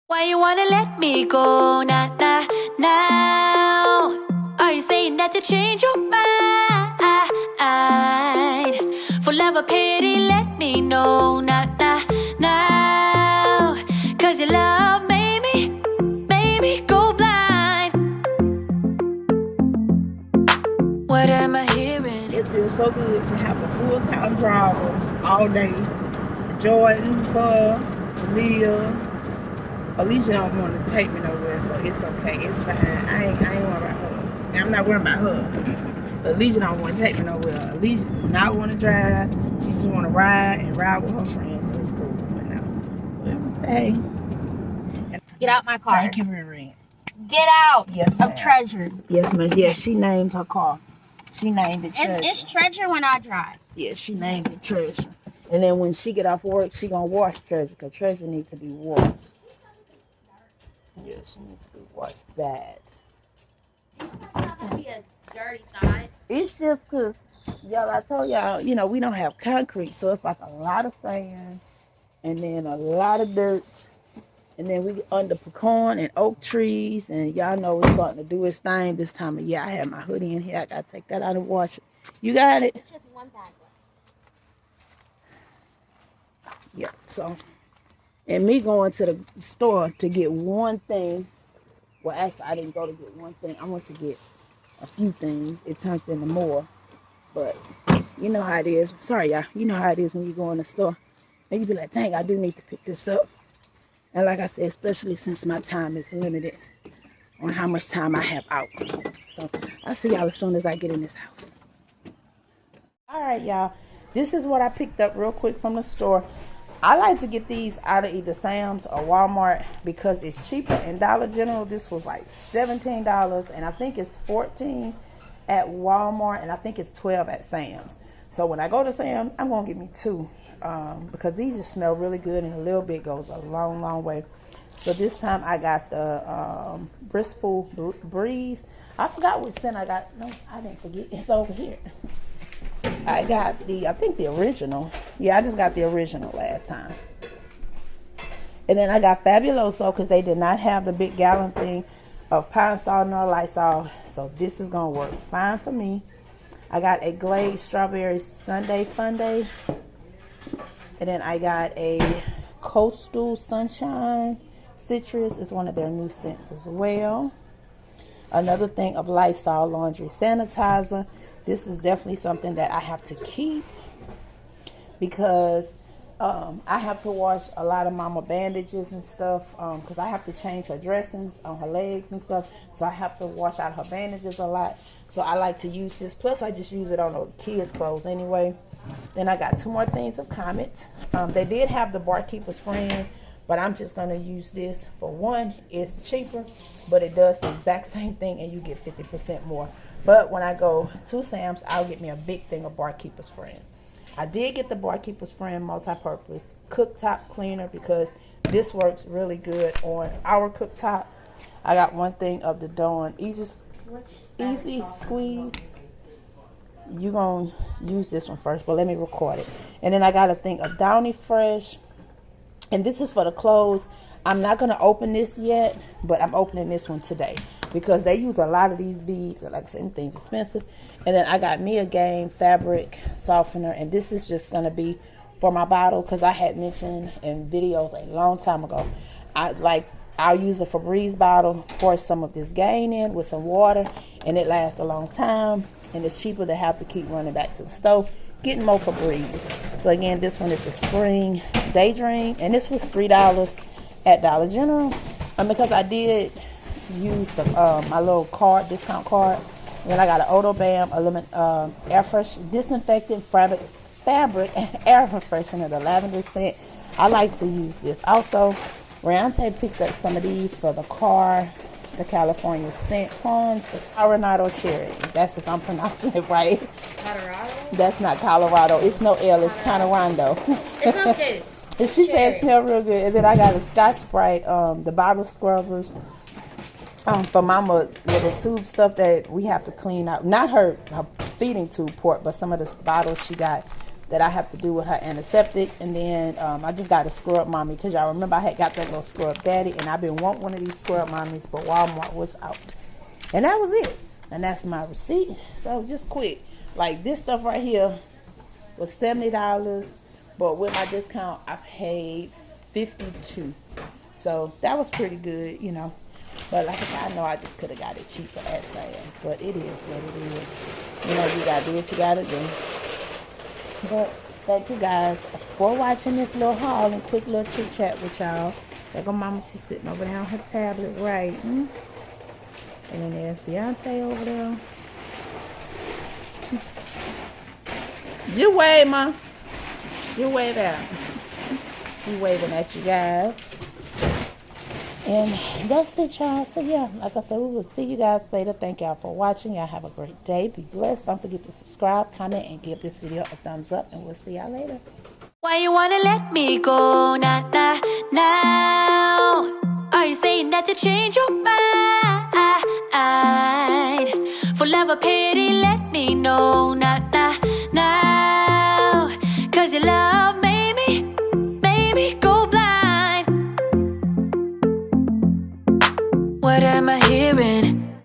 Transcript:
Why you wanna let me go, nah, nah, now? Are you saying that to change your mind? For love or pity, let me know, nah, nah, now. Cause your love made me go blind. What am I hearing? It feels so good to have a full-time drivers all day. Jordan, Bub, Talia. Alicia don't want to take me nowhere, so it's okay. It's fine. I ain't worried about her. I'm not worried about her. But Alicia don't want to take me nowhere. Alicia do not want to drive. She just want to ride and ride with her friends, so it's cool. But no. Hey. Get out my car. Thank you, Riri. Get out Yes, of Treasure. Yes, ma'am. Yes, she named her car. She named it Treasure. It's Treasure when I drive. Yeah, she named it Treasure. And then when she get off work, she gonna wash Treasure, because Treasure needs to be washed. Yeah, she needs to be washed bad. To be a dirty side. It's just because, y'all, I told y'all, you know, we don't have concrete, so it's like a lot of sand and then a lot of dirt. And then we under pecan and oak trees, and y'all know it's starting to do its thing this time of year. I have my hoodie in here. I got to take that out and wash it. You got it? It's just one bag left. Yep, so. And me going to the store to get one thing. Well, actually, I didn't go to get one thing. I went to get a few things. It turned into more. But you know how it is. Sorry, y'all. You know how it is when you go in the store. And you be like, dang, I do need to pick this up. And like I said, especially since my time is limited on how much time I have out. So I'll see y'all as soon as I get in this house. All right, y'all. This is what I picked up real quick from the store. I like to get these out of either Sam's or Walmart because it's cheaper. In Dollar General, this was like $17, and I think it's $14 at Walmart, and I think it's $12 at Sam's. So when I go to Sam's, I'm gonna get me two because these just smell really good, and a little bit goes a long, long way. So this time I got the Bristol Breeze. I forgot which scent I got. No, I didn't forget. It's over here. I got I think the original. Yeah, I just got the original last time. And then I got Fabuloso because they did not have the big gallon thing of Pine-Sol nor Lysol. So this is going to work fine for me. I got a glazed strawberry sundae fundae. And then I got a Coastal Sunshine Citrus. It's one of their new scents as well. Another thing of Lysol laundry sanitizer. This is definitely something that I have to keep because I have to wash a lot of mama bandages and stuff because I have to change her dressings on her legs and stuff. So I have to wash out her bandages a lot. So I like to use this. Plus, I just use it on the kids' clothes anyway. Then I got two more things of Comet. They did have the Barkeeper's Friend, but I'm just going to use this. For one, it's cheaper, but it does the exact same thing, and you get 50% more. But when I go to Sam's, I'll get me a big thing of Barkeeper's Friend. I did get the Barkeeper's Friend multi-purpose cooktop cleaner because this works really good on our cooktop. I got one thing of the Dawn Easy Squeeze. You're going to use this one first, but let me record it. And then I got a thing of Downy Fresh. And this is for the clothes. I'm not going to open this yet, but I'm opening this one today because they use a lot of these beads. Like I said, everything's expensive. And then I got me a Game fabric softener, and this is just going to be for my bottle because I had mentioned in videos a long time ago. I'll use a Febreze bottle, pour some of this Gain in with some water, and it lasts a long time. And it's cheaper to have to keep running back to the stove. Getting more Febreze. So again, this one is the Spring Daydream, and this was $3 at Dollar General. Because I did use my little discount card. And then I got an Odobam air fresh disinfectant fabric air freshener, the lavender scent. I like to use this. Also, Riante picked up some of these for the car. The California scent plums, the Coronado cherry. That's if I'm pronouncing it right. Colorado? That's not Colorado. It's no L. It's Coronado. It's okay. And she said it smelled real good. And then I got a Scotch Brite, the bottle scrubbers for Mama, little tube stuff that we have to clean out. Not her feeding tube port, but some of the bottles she got that I have to do with her antiseptic. And then I just got a scrub mommy, because y'all remember I had got that little scrub daddy, and I've been wanting one of these scrub mommies, but Walmart was out. And that was it. And that's my receipt. So just quick. Like this stuff right here was $70, but with my discount I paid $52. So that was pretty good, you know. But like I said, I know I just could have got it cheaper at sale, but it is what it is. You know, you gotta do what you gotta do. But thank you guys for watching this little haul and quick little chit chat with y'all. There go Mama, she's sitting over there on her tablet writing. And then there's Deontay over there. You wave, Ma. You wave out. She waving at you guys. And that's it, y'all. So yeah, like I said, we will see you guys later. Thank y'all for watching. Y'all have a great day. Be blessed. Don't forget to subscribe, comment, and give this video a thumbs up. And we'll see y'all later. Why you wanna let me go now? Are you saying that to change your mind? For love or pity, let me know now. Cause your love made me go blind. What am I hearing?